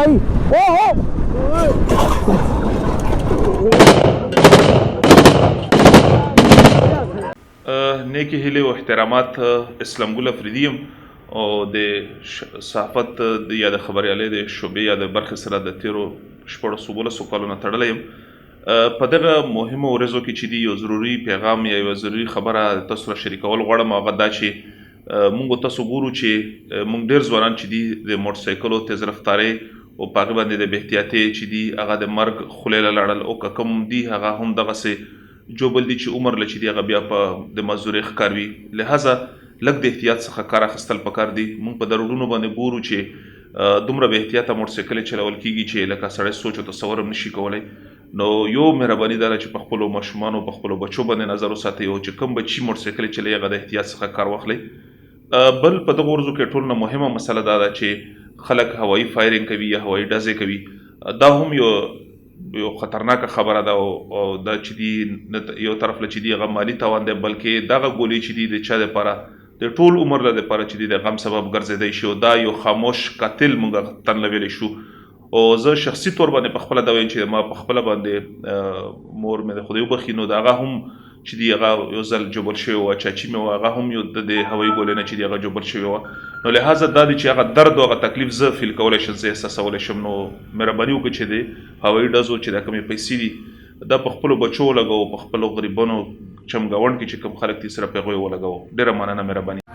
صحیح نیکی هیلې او احترامات اسلام ګل افریدي یم او د صحافت یا د خبریالۍ د شعبې یا د برخې سره د تیرو 14 کالو نه تړلی یم. په دغه مهمو ورځو کې چې دی یو ضروري پیغام یا یوه ضروري خبره تاسو سره شریکول غواړم. هغه دا چې موږ تاسو ګورو چې موږ ډېر ځوانان چې دي د موټرسایکلو تیز رفتارۍ او په هغې باندې د بې احتیاطۍ چې دي هغه د مرګ خولې له لړل او که کوم دي هغه هم دغسې جوبل دي چې عمر له چې دي هغه بیا په د مزدورۍ ښکار وي. لهذا لږ د احتیاط څخه کار اخیستل پکار دي. موږ په روډونو باندې ګورو چې دومره بې احتیاطه موټرسایکلې چلول کېږي چې لکه سړی سوچ او تصور هم نشي کولی. نو یو مهرباني دا ده چې په خپلو ماشومانو په خپلو بچو باندې نظر وساتئ او چې کوم بچي موټرسایکلې چلوي هغه د احتیاط څخه کار واخلئ. بل په دغو ورځو کې ټول نه مهمه مسله دا ده چې خلک هوایي فایرینګ کوي یا هوایي ډزې کوي. دا هم یو خطرناکه خبره ده او دا چې دي یو طرف له چې دي هغه مالي تاوان دی، بلکې دغه ګولۍ چې دي د چا دپاره د ټول عمر له دپاره چې دي د غم سبب ګرځېدی شي او دا یو خاموش قاتل موږ تن له ویلی شو. او زه شخصي طور باندې په خپله دا وایم چې ما په خپله باندې مور مې د خدای وبخي نو د هغه هم چې دي هغه یو ځل جوبل شوې وه، چاچي مې وه هغه هم یو د هوایي ګولۍ نه چې دي هغه جوبل شوې وه. نو لهذا دا دی چې هغه درد او هغه تکلیف زه فیل کولی شم، زه احساسولی شم. نو مهرباني وکړئ چې د هوایي ډزو چې دا کومې پیسې دي دا په خپلو بچو ولګوو، په خپلو غریبانو چمګاونډ کې چې کوم خلک دي سره په هغوی ولګوو. ډېره مننه، مهرباني.